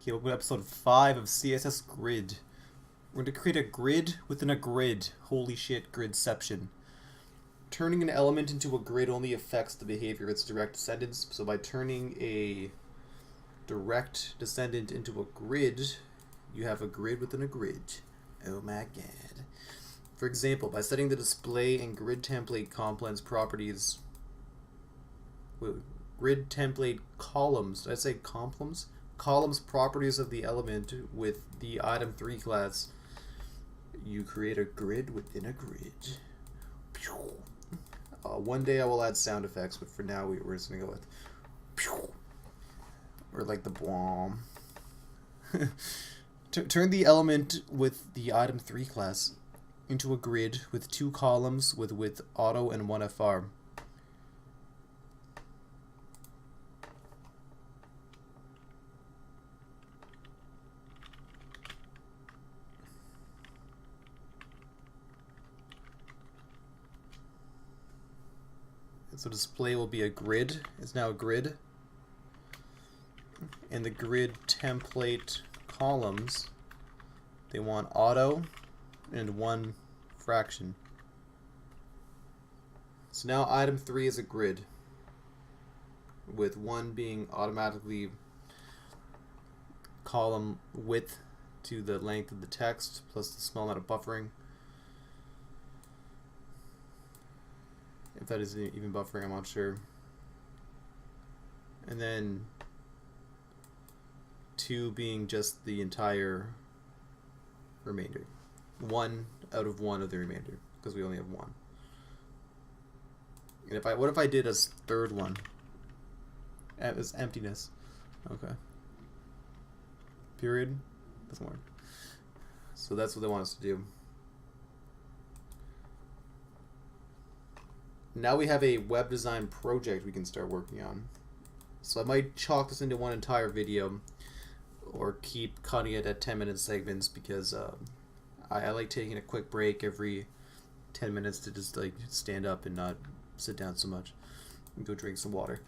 Okay, welcome to episode 5 of CSS Grid. We're going to create a grid within a grid. Holy shit, gridception. Turning an element into a grid only affects the behavior of its direct descendants. So by turning a direct descendant into a grid, you have a grid within a grid. Oh my god. For example, by setting the display and grid template components properties... grid template columns, did I say columns? Columns properties of the element with the item 3 class, you create a grid within a grid. One day I will add sound effects, but for now we're just gonna go with or like the bomb. Turn the element with the item 3 class into a grid with 2 columns with width auto and 1 FR. So display will be a grid. It's now a grid. And the grid template columns, they want auto and 1 fraction. So now item 3 is a grid, with 1 being automatically column width to the length of the text plus the small amount of buffering. If that is even buffering, I'm not sure. And then 2 being just the entire remainder. 1 out of 1 of the remainder, because we only have 1. And what if I did a third one? As emptiness. Okay. Period. Doesn't work. So that's what they want us to do. Now we have a web design project we can start working on. So I might chalk this into one entire video or keep cutting it at 10-minute segments because I like taking a quick break every 10 minutes to just like stand up and not sit down so much and go drink some water.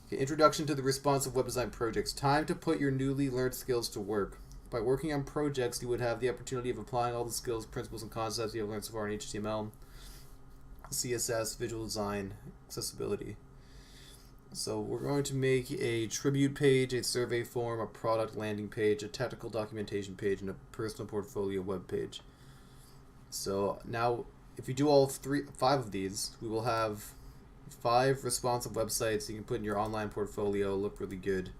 Okay, introduction to the responsive web design projects. Time to put your newly learned skills to work. By working on projects, you would have the opportunity of applying all the skills, principles, and concepts you have learned so far in HTML, CSS, visual design, accessibility. So we're going to make a tribute page, a survey form, a product landing page, a technical documentation page, and a personal portfolio web page. So now if you do all 5 of these, we will have 5 responsive websites you can put in your online portfolio, look really good.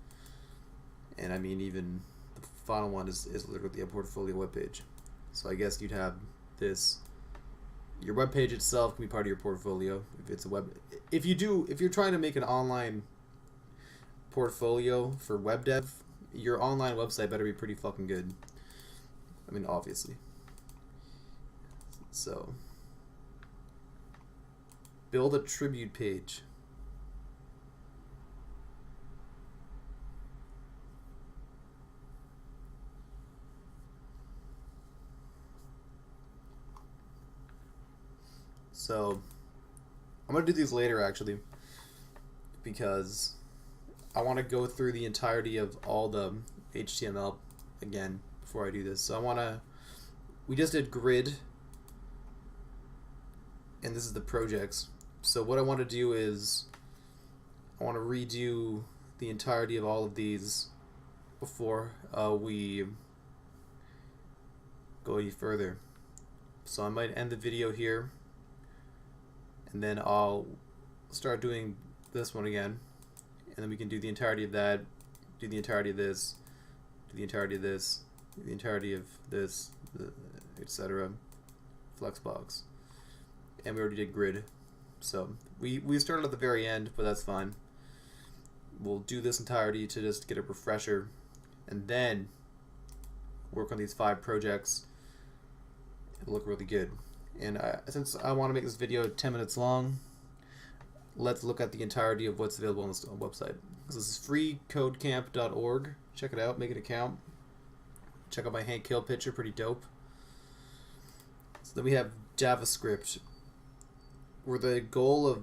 And I mean, even the final one is literally a portfolio web page. So I guess you'd have this. Your web page itself can be part of your portfolio if it's a web. If you're trying to make an online portfolio for web dev, your online website better be pretty fucking good. I mean, obviously. So, build a tribute page. So, I'm going to do these later actually, because I want to go through the entirety of all the HTML again before I do this. So we just did grid, and this is the projects. So what I want to do is, I want to redo the entirety of all of these before we go any further. So I might end the video here, and then I'll start doing this one again, and then we can do the entirety of that, do the entirety of this, do the entirety of this, do the entirety of this, etc. Flexbox. And we already did grid. So we started at the very end, but that's fine. We'll do this entirety to just get a refresher, and then work on these 5 projects. It'll look really good. And since I want to make this video 10 minutes long, let's look at the entirety of what's available on this website. This is freecodecamp.org. Check it out, make an account. Check out my Hank Hill picture, pretty dope. So then we have JavaScript, where the goal of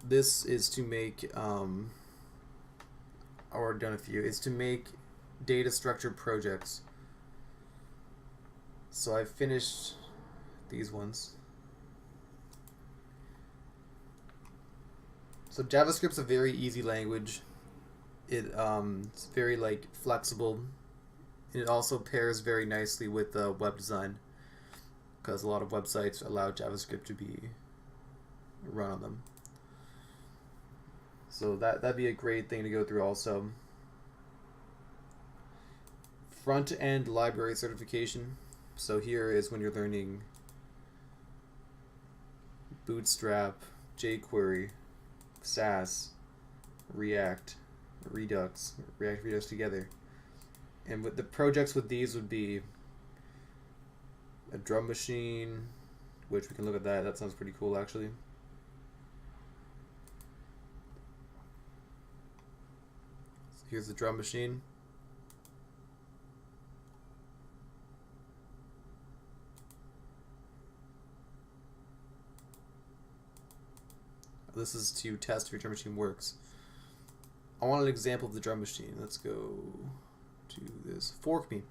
this is to make, I've already done a few, is to make data structured projects. So I've finished these ones. So JavaScript's a very easy language. It's very like flexible. It also pairs very nicely with web design, because a lot of websites allow JavaScript to be run on them. So that'd be a great thing to go through also. Front-end library certification. So here is when you're learning Bootstrap, jQuery, Sass, React, Redux together. And with the projects with these would be a drum machine, which we can look at that. That sounds pretty cool, actually. So here's the drum machine. This is to test if your drum machine works. I want an example of the drum machine. Let's go to this. Fork me.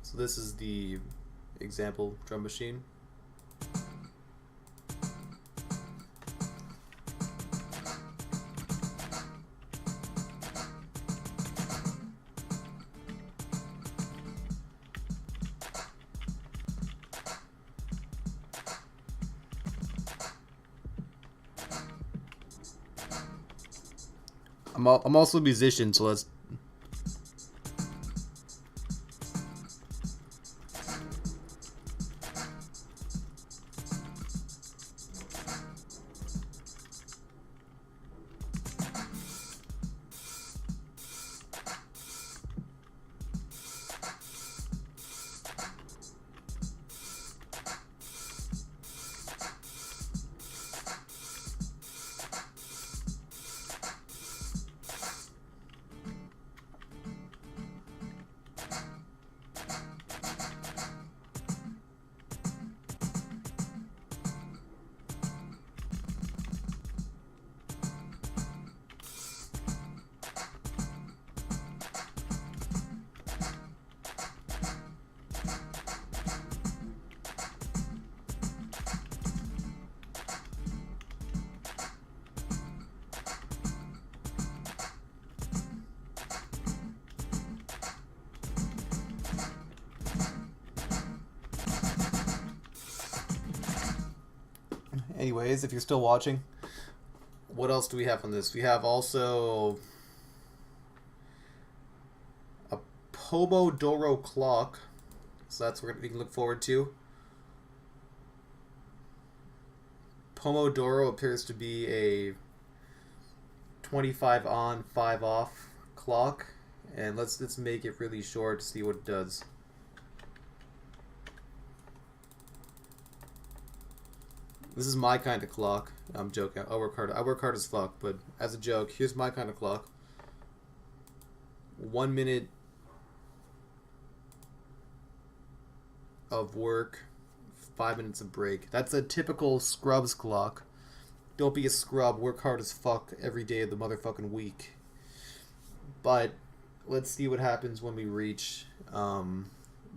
So this is the example drum machine. I'm also a musician, so let's. Anyways, if you're still watching, what else do we have on this? We have also a Pomodoro clock, so that's what we can look forward to. Pomodoro appears to be a 25 on, 5 off clock, and let's make it really short to see what it does. This is my kind of clock. I'm joking. I work hard. I work hard as fuck, but as a joke, here's my kind of clock. 1 minute of work, 5 minutes of break. That's a typical Scrubs clock. Don't be a scrub. Work hard as fuck every day of the motherfucking week. But let's see what happens when we reach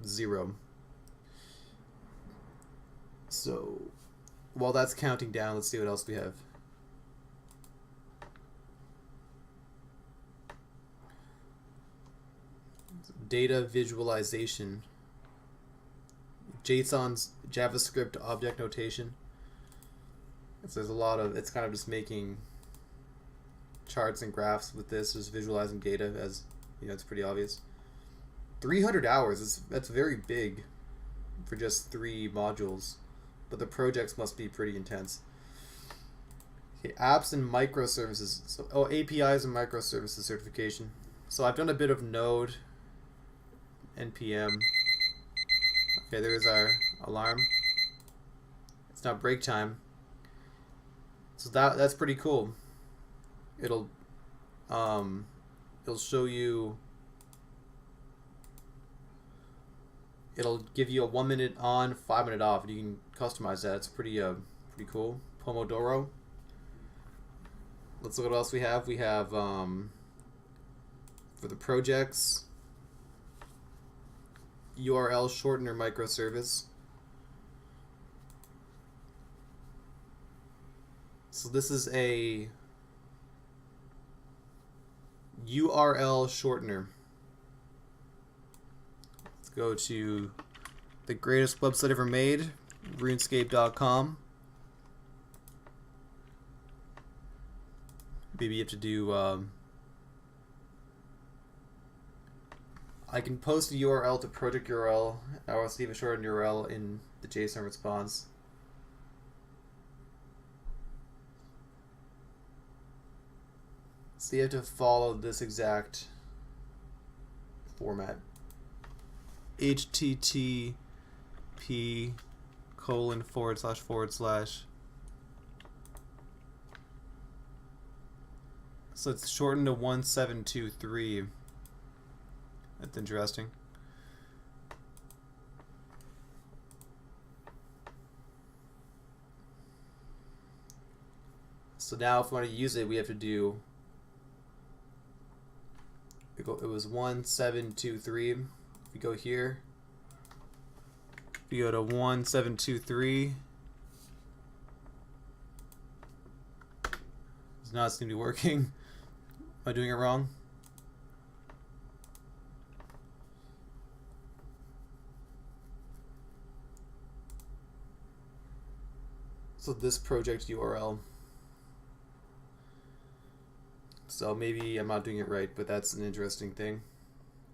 0. So while that's counting down, let's see what else we have. Data visualization. JSON's JavaScript object notation. So there's a lot of, it's kind of just making charts and graphs with this, just visualizing data, as you know, it's pretty obvious. 300 hours, that's very big for just 3 modules. But the projects must be pretty intense. Okay, apps and microservices. So, APIs and microservices certification. So I've done a bit of Node, NPM. Okay, there's our alarm. It's now break time. So that's pretty cool. It'll show you it'll give you a 1 minute on, 5 minute off. You can customize that. It's pretty cool. Pomodoro. Let's look at what else we have. We have for the projects, URL shortener microservice. So this is a URL shortener. Let's go to the greatest website ever made, RuneScape.com. Maybe you have to do I can post a URL to project URL. I will leave a shortened URL in the JSON response. So you have to follow this exact format. http://. So it's shortened to 1723. That's interesting. So now if we want to use it, we have to do, it was 1723. If we go here, we go to 1723. It's not seem to be working. Am I doing it wrong? So this project URL. So maybe I'm not doing it right, but that's an interesting thing.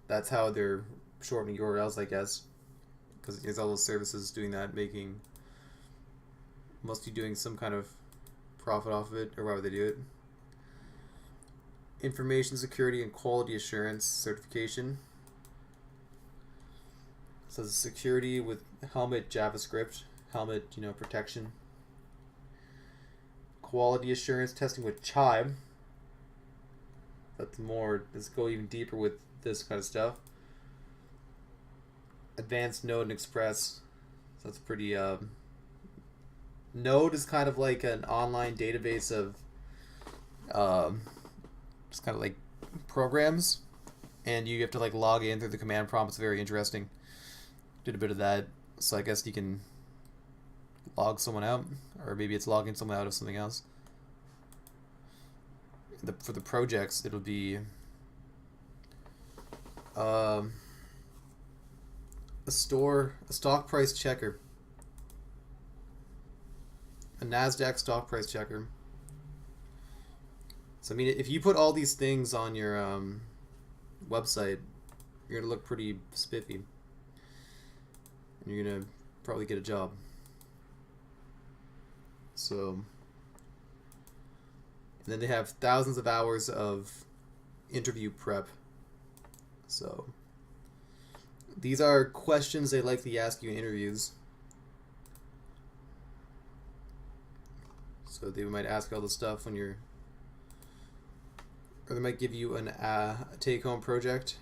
That's how they're shortening URLs, I guess. Because there's all those services doing that, must be doing some kind of profit off of it, or why would they do it? Information security and quality assurance certification. So the security with Helmet JavaScript, Helmet, protection. Quality assurance testing with Chive. Let's go even deeper with this kind of stuff. Advanced Node and Express. So that's pretty, Node is kind of like an online database of, just kind of like programs, and you have to like log in through the command prompt. It's very interesting. Did a bit of that, so I guess you can log someone out, or maybe it's logging someone out of something else. For the projects, it'll be a stock price checker, a NASDAQ stock price checker. So I mean, if you put all these things on your website, you're gonna look pretty spiffy, and you're gonna probably get a job. So, and then they have thousands of hours of interview prep. So these are questions they likely ask you in interviews. So they might ask all this stuff when you're, or they might give you a take-home project.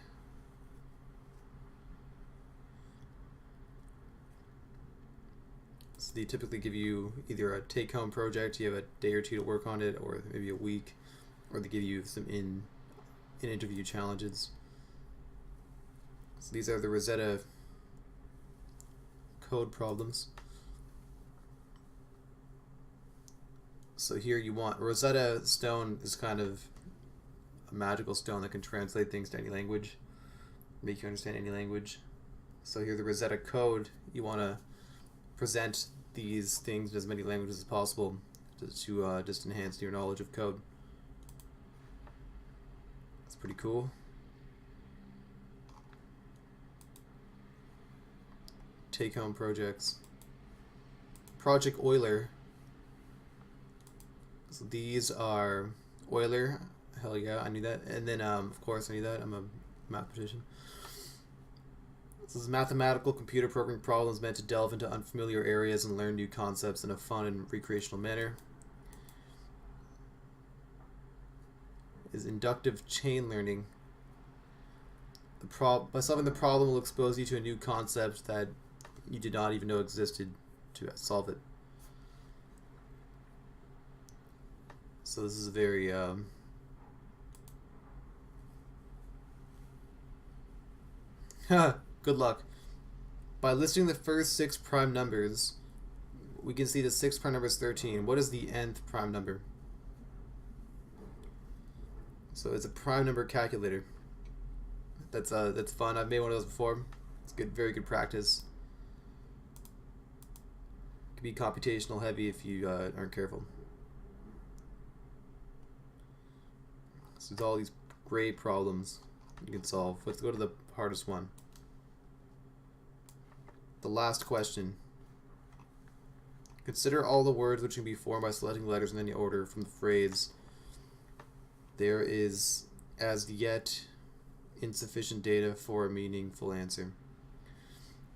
So they typically give you either a take-home project, you have a day or two to work on it, or maybe a week, or they give you some in-interview challenges. So these are the Rosetta code problems. So here you want, Rosetta Stone is kind of a magical stone that can translate things to any language, make you understand any language. So here the Rosetta code, you want to present these things in as many languages as possible to just enhance your knowledge of code. It's pretty cool. Take-home projects. Project Euler. So these are Euler. Hell yeah, I knew that. And then, of course, I knew that. I'm a mathematician. This is mathematical computer programming problems meant to delve into unfamiliar areas and learn new concepts in a fun and recreational manner. Is inductive chain learning. By solving the problem will expose you to a new concept that you did not even know existed to solve it. So this is a very good luck. By listing the first 6 prime numbers, we can see the 6th prime number is 13. What is the nth prime number? So it's a prime number calculator. That's fun. I've made one of those before. It's good, very good practice. It can be computational heavy if you aren't careful. So there's all these great problems you can solve. Let's go to the hardest one. The last question. Consider all the words which can be formed by selecting letters in any order from the phrase "There is as yet insufficient data for a meaningful answer."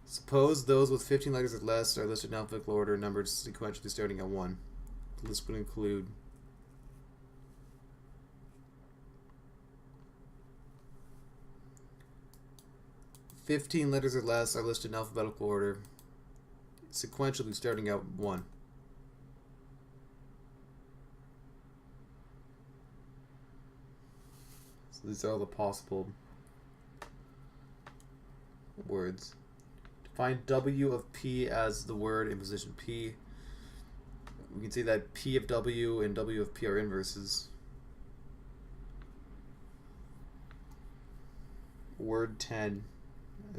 Suppose those with 15 letters or less are listed in alphabetical order, numbered sequentially starting at 1. The list would include "15 letters or less are listed in alphabetical order, sequentially starting at 1. So these are all the possible words. Find W of P as the word in position P. We can see that P of W and W of P are inverses. Word 10.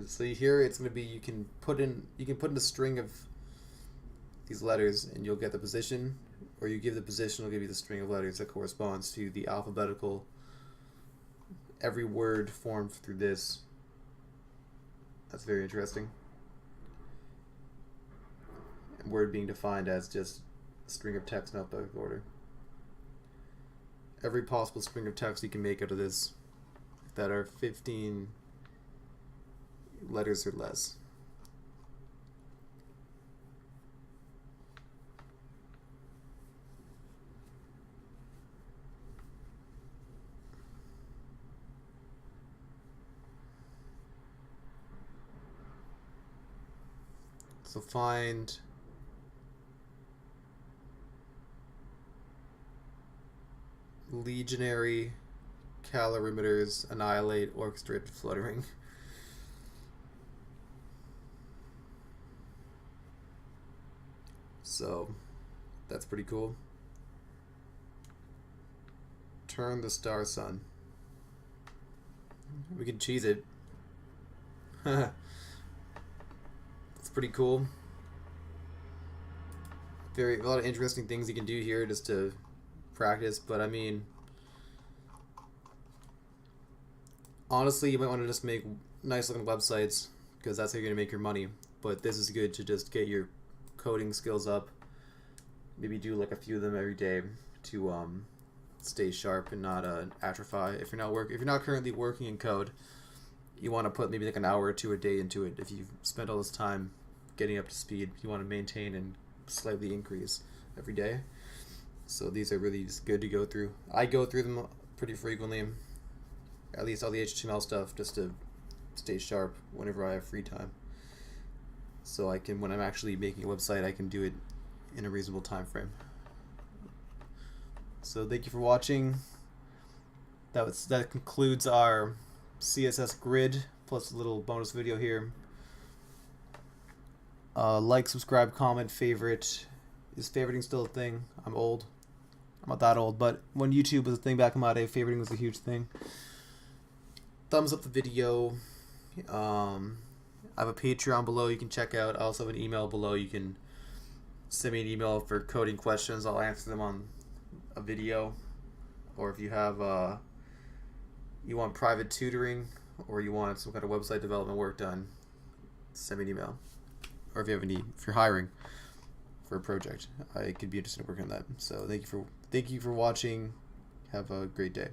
So here it's going to be you can put in a string of these letters and you'll get the position, or you give the position, it'll give you the string of letters that corresponds to the alphabetical. Every word formed through this. That's very interesting. And word being defined as just a string of text in alphabetical order. Every possible string of text you can make out of this that are 15 letters or less. So find legionary calorimeters, annihilate orchestrated fluttering. So that's pretty cool. Turn the star sun. We can cheese it. It's pretty cool. A lot of interesting things you can do here just to practice, but I mean, honestly, you might want to just make nice looking websites because that's how you're going to make your money. But this is good to just get your coding skills up. Maybe do like a few of them every day to stay sharp and not atrophy. If you're not currently working in code, you want to put maybe like an hour or 2 a day into it. If you've spent all this time getting up to speed, you want to maintain and slightly increase every day. So these are really just good to go through. I go through them pretty frequently, at least all the HTML stuff, just to stay sharp whenever I have free time. So I can, when I'm actually making a website, I can do it in a reasonable time frame. So thank you for watching. That concludes our CSS grid plus a little bonus video here. Like, subscribe, comment, favorite. Is favoriting still a thing? I'm old. I'm not that old, but when YouTube was a thing back in my day, favoriting was a huge thing. Thumbs up the video. I have a Patreon below you can check out. I also have an email below. You can send me an email for coding questions. I'll answer them on a video. Or if you have you want private tutoring, or you want some kind of website development work done, send me an email. Or if you're hiring for a project, I could be interested in working on that. So thank you for watching. Have a great day.